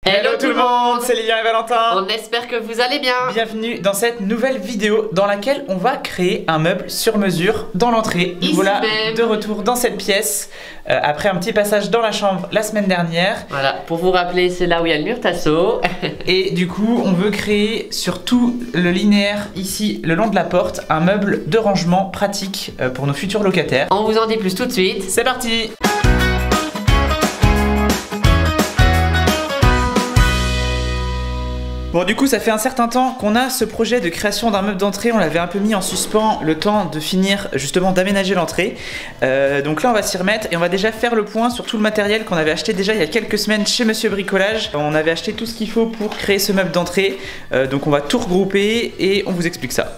Hello tout le monde, c'est Lilian et Valentin. On espère que vous allez bien. Bienvenue dans cette nouvelle vidéo dans laquelle on va créer un meuble sur mesure dans l'entrée. Nous voilà de retour dans cette pièce après un petit passage dans la chambre la semaine dernière. Voilà, pour vous rappeler, c'est là où il y a le mur Tasso. Et du coup, on veut créer sur tout le linéaire ici, le long de la porte, un meuble de rangement pratique pour nos futurs locataires. On vous en dit plus tout de suite. C'est parti! Bon, du coup ça fait un certain temps qu'on a ce projet de création d'un meuble d'entrée. On l'avait un peu mis en suspens le temps de finir justement d'aménager l'entrée. Donc là on va s'y remettre et on va déjà faire le point sur tout le matériel qu'on avait acheté déjà il y a quelques semaines chez Monsieur Bricolage. On avait acheté tout ce qu'il faut pour créer ce meuble d'entrée. Donc on va tout regrouper et on vous explique ça.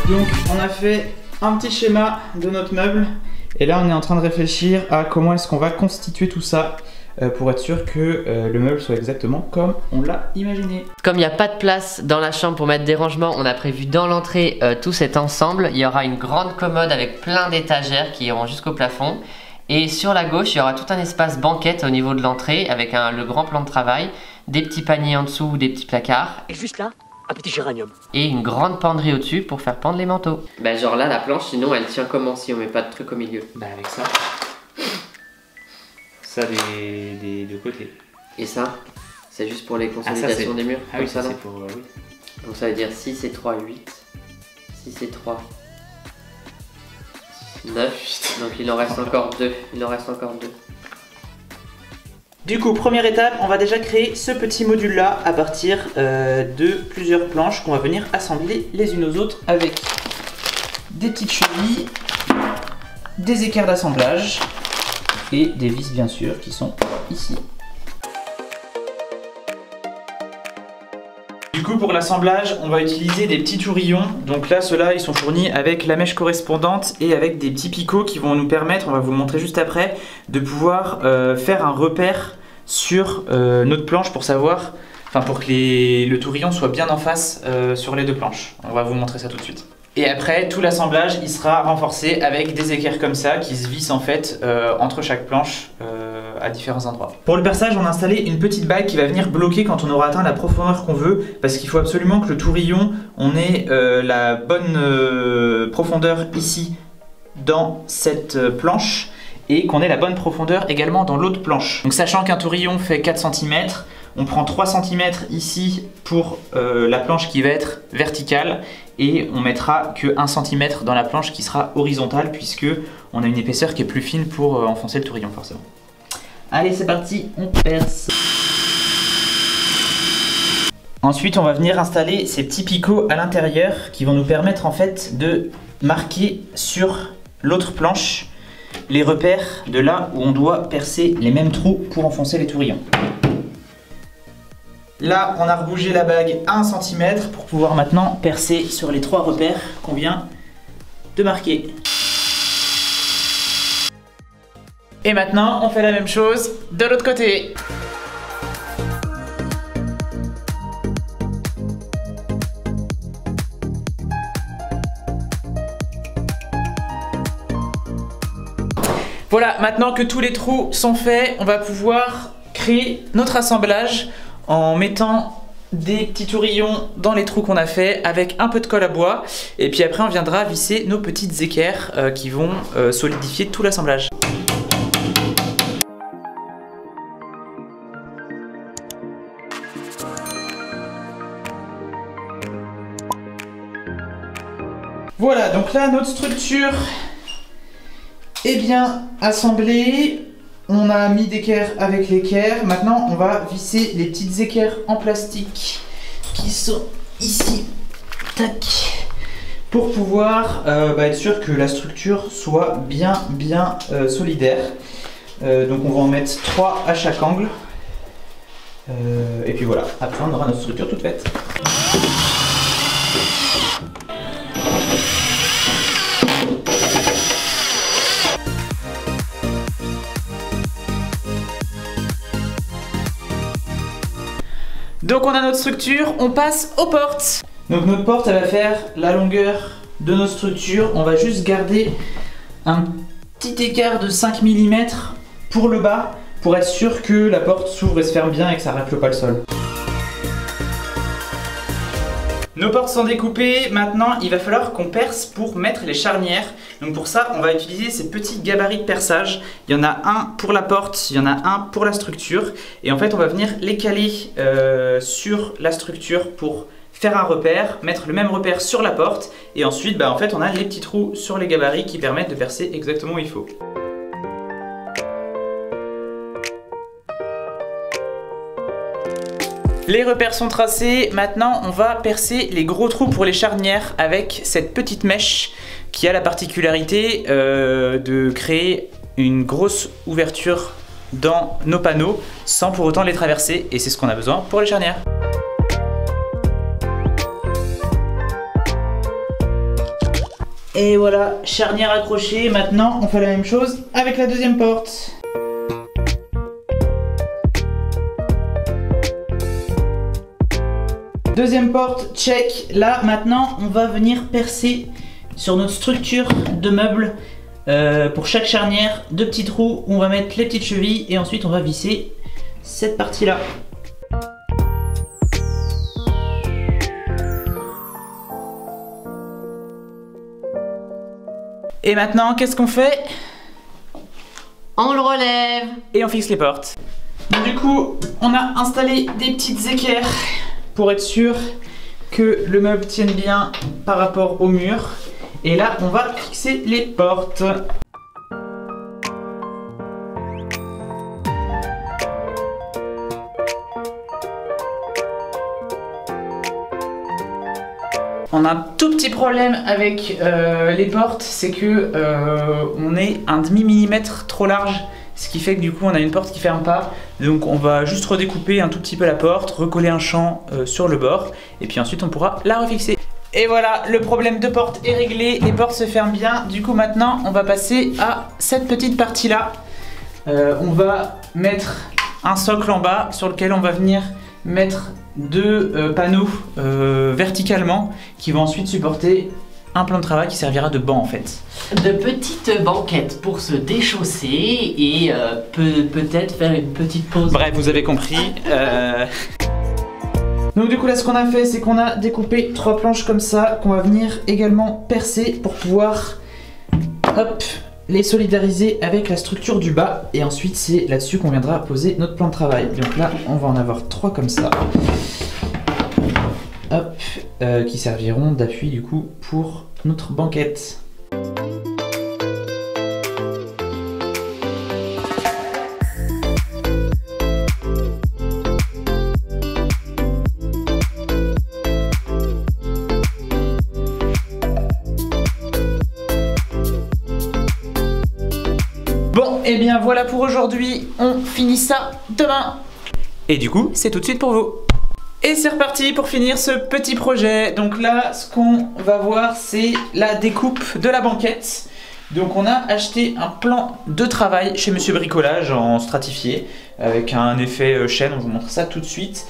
Donc on a fait un petit schéma de notre meuble et là on est en train de réfléchir à comment est-ce qu'on va constituer tout ça pour être sûr que le meuble soit exactement comme on l'a imaginé. Comme il n'y a pas de place dans la chambre pour mettre des rangements, on a prévu dans l'entrée tout cet ensemble. Il y aura une grande commode avec plein d'étagères qui iront jusqu'au plafond. Et sur la gauche, il y aura tout un espace banquette au niveau de l'entrée avec le grand plan de travail, des petits paniers en dessous, des petits placards. Et juste là, un petit géranium. Et une grande penderie au-dessus pour faire pendre les manteaux. Bah genre là, la planche, sinon elle tient comment si on met pas de truc au milieu? Bah avec ça. Ça des deux côtés. Et ça, c'est juste pour les consolidations des murs. Ah oui, ça c'est pour... oui. Donc ça veut dire 6 et 3, 8. 6 et 3, 9. Donc il en reste encore 2. Il en reste encore 2. Du coup, première étape, on va déjà créer ce petit module là à partir de plusieurs planches qu'on va venir assembler les unes aux autres avec des petites chevilles, des équerres d'assemblage et des vis bien sûr qui sont ici. Du coup, pour l'assemblage, on va utiliser des petits tourillons. Donc là, ceux-là, ils sont fournis avec la mèche correspondante et avec des petits picots qui vont nous permettre, on va vous le montrer juste après, de pouvoir faire un repère sur notre planche pour savoir, enfin pour que le tourillon soit bien en face sur les deux planches. On va vous montrer ça tout de suite. Et après, tout l'assemblage, il sera renforcé avec des équerres comme ça qui se vissent en fait entre chaque planche à différents endroits. Pour le perçage, on a installé une petite bague qui va venir bloquer quand on aura atteint la profondeur qu'on veut, parce qu'il faut absolument que le tourillon, on ait la bonne profondeur ici dans cette planche et qu'on ait la bonne profondeur également dans l'autre planche. Donc sachant qu'un tourillon fait 4 cm, on prend 3 cm ici pour la planche qui va être verticale et on mettra que 1 cm dans la planche qui sera horizontale puisque on a une épaisseur qui est plus fine pour enfoncer le tourillon forcément. Allez, c'est parti, on perce. Ensuite, on va venir installer ces petits picots à l'intérieur qui vont nous permettre en fait de marquer sur l'autre planche les repères de là où on doit percer les mêmes trous pour enfoncer les tourillons. Là, on a rebougé la bague à 1 cm pour pouvoir maintenant percer sur les 3 repères qu'on vient de marquer. Et maintenant, on fait la même chose de l'autre côté. Voilà, maintenant que tous les trous sont faits, on va pouvoir créer notre assemblage en mettant des petits tourillons dans les trous qu'on a fait avec un peu de colle à bois. Et puis après, on viendra visser nos petites équerres qui vont solidifier tout l'assemblage. Voilà, donc là, notre structure est bien assemblée. On a mis d'équerre avec l'équerre. Maintenant, on va visser les petites équerres en plastique qui sont ici. Tac. Pour pouvoir être sûr que la structure soit bien solidaire. Donc on va en mettre 3 à chaque angle. Et puis voilà, après on aura notre structure toute faite. Donc on a notre structure, on passe aux portes. Donc notre porte elle va faire la longueur de notre structure. On va juste garder un petit écart de 5 mm pour le bas pour être sûr que la porte s'ouvre et se ferme bien et que ça racle pas le sol. Nos portes sont découpées, maintenant il va falloir qu'on perce pour mettre les charnières. Donc pour ça on va utiliser ces petits gabarits de perçage. Il y en a un pour la porte, il y en a un pour la structure. Et en fait on va venir les caler sur la structure pour faire un repère, mettre le même repère sur la porte. Et ensuite en fait on a les petits trous sur les gabarits qui permettent de percer exactement où il faut. Les repères sont tracés, maintenant on va percer les gros trous pour les charnières avec cette petite mèche qui a la particularité de créer une grosse ouverture dans nos panneaux sans pour autant les traverser et c'est ce qu'on a besoin pour les charnières. Et voilà, charnière accrochée, maintenant on fait la même chose avec la deuxième porte. Deuxième porte, check. Là, maintenant, on va venir percer sur notre structure de meubles pour chaque charnière, deux petits trous où on va mettre les petites chevilles et ensuite on va visser cette partie-là. Et maintenant, qu'est-ce qu'on fait? On le relève et on fixe les portes. Donc, du coup, on a installé des petites équerres pour être sûr que le meuble tienne bien par rapport au mur. Et là, on va fixer les portes. On a un tout petit problème avec les portes, c'est que on est un demi-millimètre trop large. Ce qui fait que du coup on a une porte qui ferme pas. Donc on va juste redécouper un tout petit peu la porte, recoller un champ sur le bord et puis ensuite on pourra la refixer. Et voilà, le problème de porte est réglé, les portes se ferment bien. Du coup maintenant on va passer à cette petite partie là. On va mettre un socle en bas sur lequel on va venir mettre deux panneaux verticalement qui vont ensuite supporter un plan de travail qui servira de banc en fait. De petites banquettes pour se déchausser et peut-être faire une petite pause. Bref, vous avez compris. Donc du coup là ce qu'on a fait c'est qu'on a découpé 3 planches comme ça qu'on va venir également percer pour pouvoir hop, les solidariser avec la structure du bas et ensuite c'est là-dessus qu'on viendra poser notre plan de travail. Donc là on va en avoir 3 comme ça. Hop, qui serviront d'appui du coup pour notre banquette. Bon, et bien voilà pour aujourd'hui, on finit ça demain. Et du coup, c'est tout de suite pour vous. Et c'est reparti pour finir ce petit projet. Donc là, ce qu'on va voir, c'est la découpe de la banquette. Donc on a acheté un plan de travail chez Monsieur Bricolage en stratifié avec un effet chaîne, on vous montre ça tout de suite.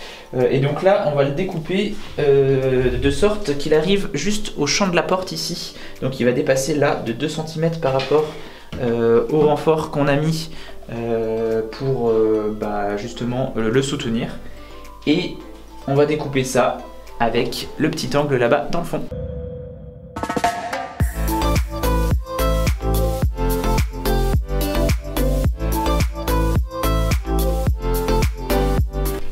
Et donc là, on va le découper de sorte qu'il arrive juste au champ de la porte ici. Donc il va dépasser là de 2 cm par rapport au renfort qu'on a mis pour justement le soutenir. Et on va découper ça avec le petit angle là-bas dans le fond.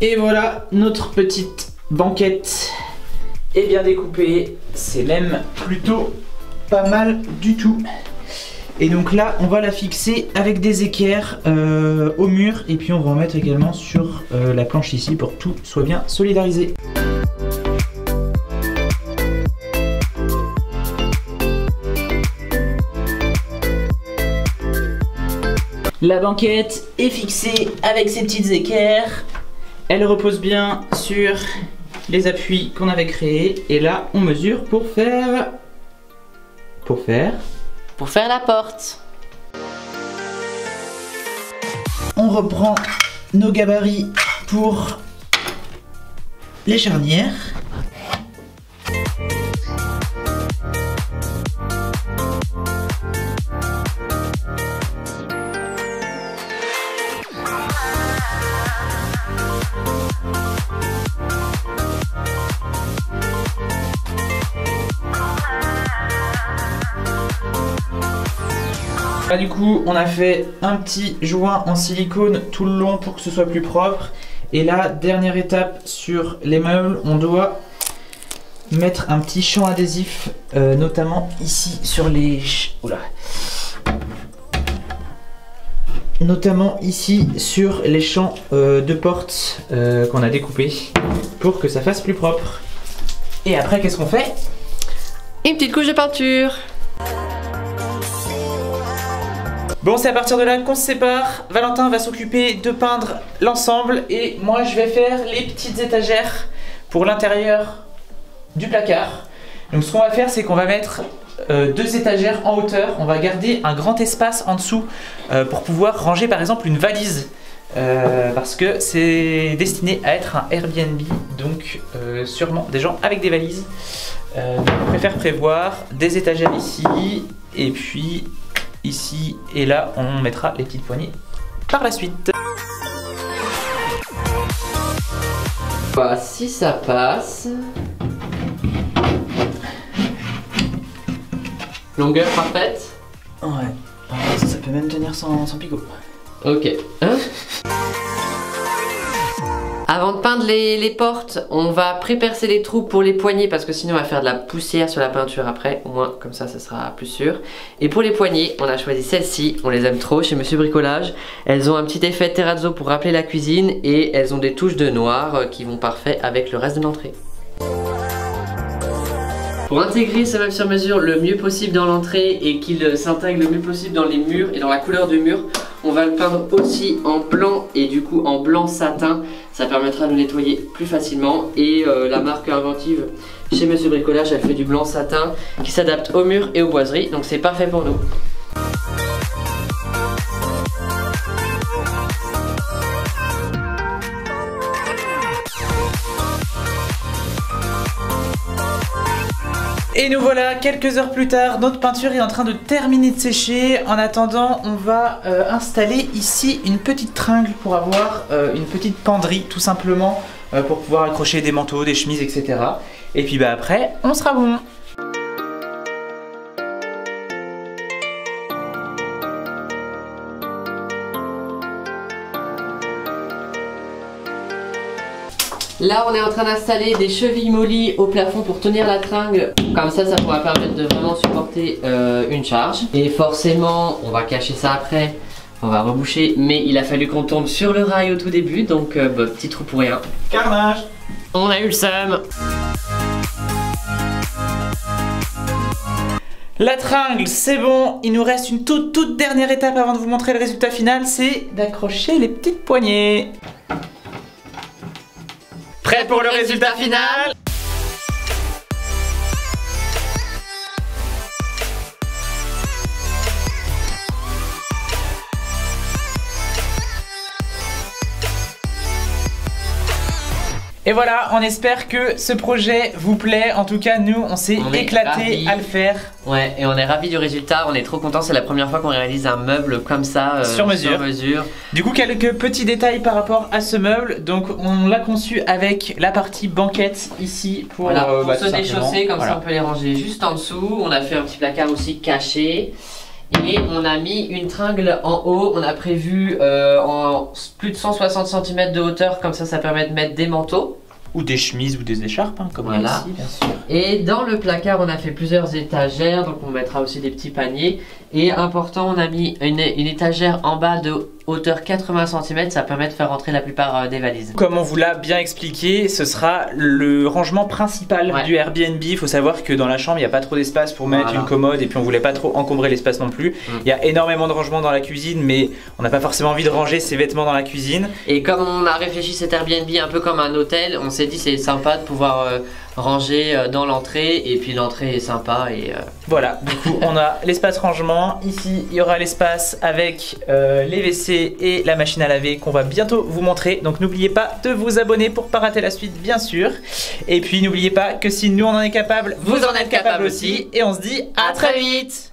Et voilà, notre petite banquette est bien découpée. C'est même plutôt pas mal du tout. Et donc là, on va la fixer avec des équerres au mur. Et puis on va en mettre également sur la planche ici pour que tout soit bien solidarisé. La banquette est fixée avec ces petites équerres. Elle repose bien sur les appuis qu'on avait créés. Et là, on mesure pour faire la porte. On reprend nos gabarits pour les charnières. Là du coup on a fait un petit joint en silicone tout le long pour que ce soit plus propre. Et là, dernière étape sur les meubles, on doit mettre un petit champ adhésif, notamment ici sur les... Oula. Notamment ici sur les champs de porte qu'on a découpés pour que ça fasse plus propre. Et après qu'est-ce qu'on fait? Une petite couche de peinture. Bon, c'est à partir de là qu'on se sépare. Valentin va s'occuper de peindre l'ensemble et moi je vais faire les petites étagères pour l'intérieur du placard. Donc ce qu'on va faire, c'est qu'on va mettre 2 étagères en hauteur. On va garder un grand espace en dessous pour pouvoir ranger par exemple une valise. Parce que c'est destiné à être un Airbnb, donc sûrement des gens avec des valises. Donc on préfère prévoir des étagères ici et puis ici et là on mettra les petites poignées par la suite. Voici, ça passe. Longueur parfaite. Ouais, ça peut même tenir sans picot. Ok. Hein? Avant de peindre les portes, on va pré-percer les trous pour les poignées parce que sinon on va faire de la poussière sur la peinture après. Au moins comme ça sera plus sûr. Et pour les poignées, on a choisi celles-ci. On les aime trop chez Monsieur Bricolage. Elles ont un petit effet terrazzo pour rappeler la cuisine et elles ont des touches de noir qui vont parfait avec le reste de l'entrée. Pour intégrer ce meuble sur mesure le mieux possible dans l'entrée et qu'il s'intègre le mieux possible dans les murs et dans la couleur du mur, on va le peindre aussi en blanc et du coup en blanc satin. Ça permettra de le nettoyer plus facilement et la marque inventive chez Monsieur Bricolage, elle fait du blanc satin qui s'adapte aux murs et aux boiseries, donc c'est parfait pour nous. Et nous voilà quelques heures plus tard, notre peinture est en train de terminer de sécher. En attendant, on va installer ici une petite tringle pour avoir une petite penderie tout simplement pour pouvoir accrocher des manteaux, des chemises, etc. Et puis bah après, on sera bon. Là on est en train d'installer des chevilles mollies au plafond pour tenir la tringle. Comme ça pourra permettre de vraiment supporter une charge. Et forcément on va cacher ça après, on va reboucher. Mais il a fallu qu'on tombe sur le rail au tout début, donc petit trou pour rien. Carnage. On a eu le seum. La tringle, c'est bon. Il nous reste une toute dernière étape avant de vous montrer le résultat final, c'est d'accrocher les petites poignées. Prêt pour le résultat final? Et voilà, on espère que ce projet vous plaît. En tout cas, nous, on s'est éclaté à le faire. Ouais, et on est ravis du résultat. On est trop contents. C'est la première fois qu'on réalise un meuble comme ça, sur mesure. Du coup, quelques petits détails par rapport à ce meuble. Donc, on l'a conçu avec la partie banquette ici pour, voilà, pour se déchausser. Comme ça, on peut les ranger juste en dessous. On a fait un petit placard aussi caché. Et on a mis une tringle en haut. On a prévu en plus de 160 cm de hauteur. Comme ça permet de mettre des manteaux. Ou des chemises ou des écharpes, hein, comme voilà. Ici, bien sûr. Et dans le placard, on a fait plusieurs étagères. Donc on mettra aussi des petits paniers. Et important, on a mis une étagère en bas de hauteur 80 cm, ça permet de faire rentrer la plupart des valises. Comme on vous l'a bien expliqué, ce sera le rangement principal du Airbnb. Il faut savoir que dans la chambre, il n'y a pas trop d'espace pour mettre une commode et puis on voulait pas trop encombrer l'espace non plus. Il y a énormément de rangement dans la cuisine, mais on n'a pas forcément envie de ranger ses vêtements dans la cuisine. Et comme on a réfléchi cet Airbnb un peu comme un hôtel, on s'est dit c'est sympa de pouvoir rangé dans l'entrée. Et puis l'entrée est sympa. Et voilà, du coup on a l'espace rangement. Ici il y aura l'espace avec les WC et la machine à laver qu'on va bientôt vous montrer. Donc n'oubliez pas de vous abonner pour pas rater la suite, bien sûr. Et puis n'oubliez pas que si nous on en est capable, vous en êtes capable aussi. Et on se dit à très vite.